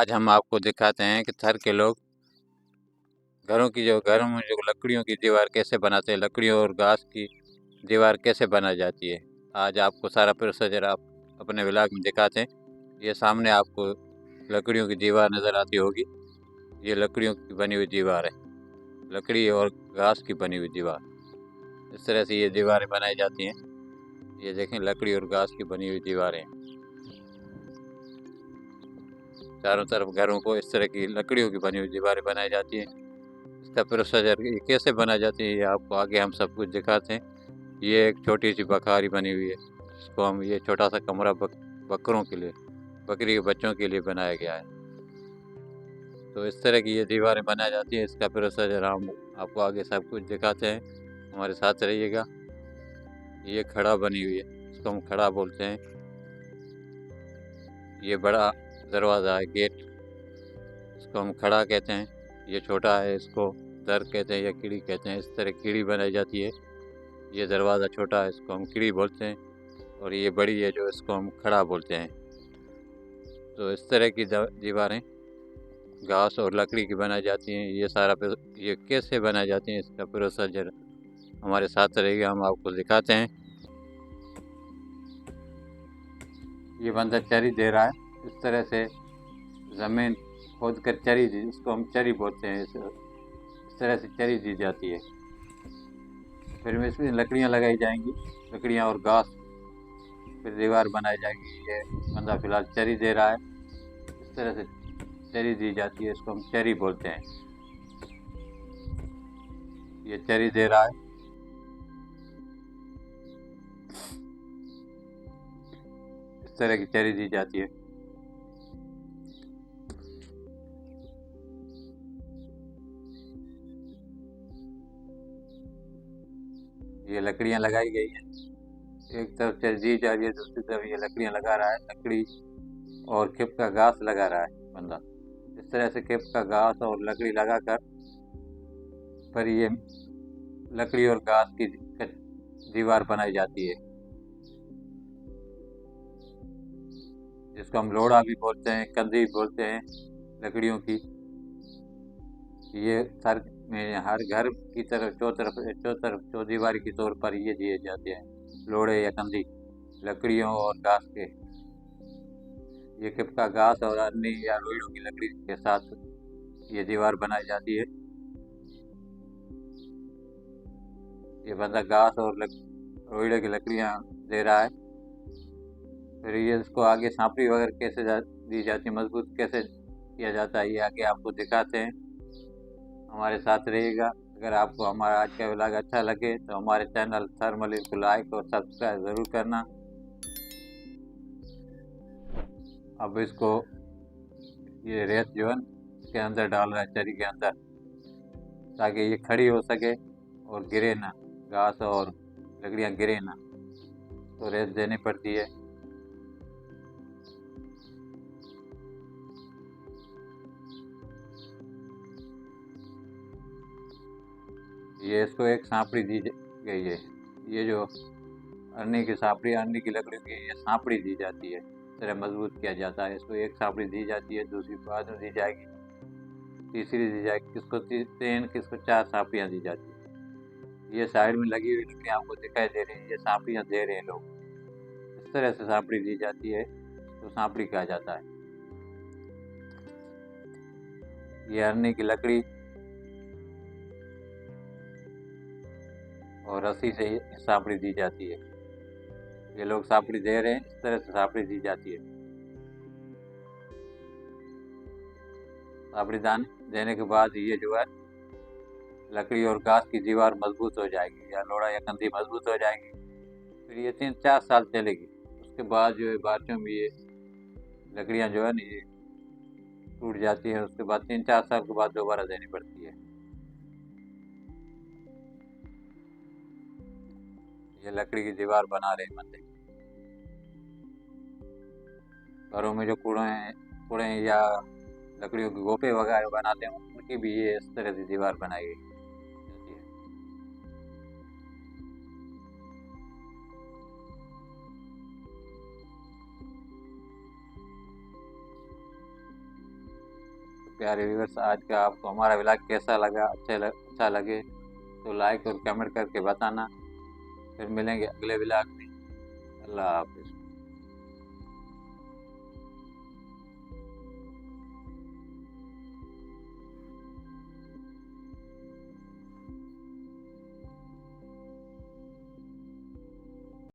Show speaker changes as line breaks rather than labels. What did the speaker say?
आज हम आपको दिखाते हैं कि थर के लोग घरों में जो लकड़ियों की दीवार कैसे बनाते हैं, लकड़ियों और घास की दीवार कैसे बनाई जाती है। आज आपको सारा प्रोसीजर आप अपने व्लॉग में दिखाते हैं। ये सामने आपको लकड़ियों की दीवार नज़र आती होगी। ये लकड़ियों की बनी हुई दीवार है, लकड़ी और घास की बनी हुई दीवार। इस तरह से ये दीवारें बनाई जाती हैं। ये देखें, लकड़ी और घास की बनी हुई दीवारें हैं। चारों तरफ घरों को इस तरह की लकड़ियों की बनी हुई दीवारें बनाई जाती हैं। इसका प्रोसीजर ये कैसे बनाई जाती है, ये आपको आगे हम सब कुछ दिखाते हैं। ये एक छोटी सी बखारी बनी हुई है, इसको हम ये छोटा सा कमरा बकरों के लिए, बकरी के बच्चों के लिए बनाया गया है। तो इस तरह की ये दीवारें बनाई जाती हैं। इसका प्रोसीजर हम आपको आगे सब कुछ दिखाते हैं, हमारे साथ रहिएगा। ये खड़ा बनी हुई है, इसको हम खड़ा बोलते हैं। ये बड़ा दरवाज़ा है, गेट, इसको हम खड़ा कहते हैं। ये छोटा है, इसको दर कहते हैं या कीड़ी कहते हैं। इस तरह कीड़ी बनाई जाती है। ये दरवाज़ा छोटा है, इसको हम कीड़ी बोलते हैं, और ये बड़ी है जो, इसको हम खड़ा बोलते हैं। तो इस तरह की दीवारें घास और लकड़ी की बनाई जाती हैं। ये कैसे बनाई जाती हैं, इसका प्रोसीजर हमारे साथ रहेगा, हम आपको दिखाते हैं। ये बंदा चरी दे रहा है। इस तरह से ज़मीन खोद कर चरी इसको हम चरी बोलते हैं। इस तरह से चरी दी जाती है। फिर इसमें लकड़ियाँ लगाई जाएंगी, लकड़ियाँ और घास, फिर दीवार बनाई जाएगी। ये बंदा फिलहाल चरी दे रहा है। इस तरह से चरी दी जाती है, इसको हम चरी बोलते हैं। ये चरी दे रहा है। इस तरह की चरी दी जाती है। ये लकड़ियाँ लगाई गई हैं, एक तरफ चरी दी जा रही है, दूसरी तरफ ये लकड़ियाँ लगा रहा है। लकड़ी और खेप का घास लगा रहा है बंदा। इस तरह से खेप का घास और लकड़ी लगाकर फिर ये लकड़ी और घास की दीवार बनाई जाती है, जिसको हम लोड़ा भी बोलते हैं, कंधी भी बोलते हैं लकड़ियों की। ये सर में हर घर की तरफ चौदीवारी के तौर पर ये दिए जाते हैं, लोड़े या कंधी, लकड़ियों और घास के। ये किपका घास और अन्य या रोइड़ों की लकड़ी के साथ ये दीवार बनाई जाती है। ये बंदा घास और रोइड़े की लकड़ियाँ दे रहा है। फिर ये इसको आगे सांपड़ी वगैरह कैसे दी जाती है, मजबूत कैसे किया जाता है, ये आगे आपको दिखाते हैं। हमारे साथ रहिएगा। अगर आपको हमारा आज का व्लॉग अच्छा लगे तो हमारे चैनल थर मलिर को लाइक और सब्सक्राइब ज़रूर करना। अब इसको ये रेत जो है इसके अंदर डाल रहा है, चरी के अंदर, ताकि ये खड़ी हो सके और गिरे ना, घास और लकड़ियाँ गिरे ना, तो रेत देनी पड़ती है। ये इसको एक सांपड़ी दी गई है। ये जो अरनी की सांपड़ी, अरनी की लकड़ी की ये सांपड़ी दी जाती है, इस तरह मजबूत किया जाता है। इसको एक सांपड़ी दी जाती है, दूसरी बाद में दी जाएगी, तीसरी दी जाएगी, किसको तीन, किसको चार सांपड़ियाँ दी जाती है। ये साइड में लगी हुई लकड़ियाँ आपको दिखाई दे रही है, ये सांपड़ियाँ दे रहे हैं लोग। इस तरह से सांपड़ी दी जाती है, तो सांपड़ी कहा जाता है। ये अरनी की लकड़ी और रस्सी से सांपड़ी दी जाती है। ये लोग सांपड़ी दे रहे हैं, इस तरह से सांपड़ी दी जाती है। सांपड़ी दान देने के बाद ये जो है लकड़ी और घास की दीवार मजबूत हो जाएगी, या लोड़ा या कंधी मजबूत हो जाएगी। फिर ये 3-4 साल चलेगी। उसके बाद जो है बारिशों में ये लकड़ियाँ जो है ना ये टूट जाती है। उसके बाद 3-4 साल के बाद दोबारा देनी पड़ती है। ये लकड़ी की दीवार बना रहे बंदे। घरों में जो कूड़े या लकड़ियों के गोपे वगैरह बनाते हैं, उनकी भी ये इस तरह से दीवार बनाई गई जाती है। प्यारे व्यूअर्स, आज का आपको हमारा व्लॉग कैसा लगा? अच्छा लगे तो लाइक और कमेंट करके बताना। फिर मिलेंगे अगले व्लॉग में। अल्लाह हाफिज़।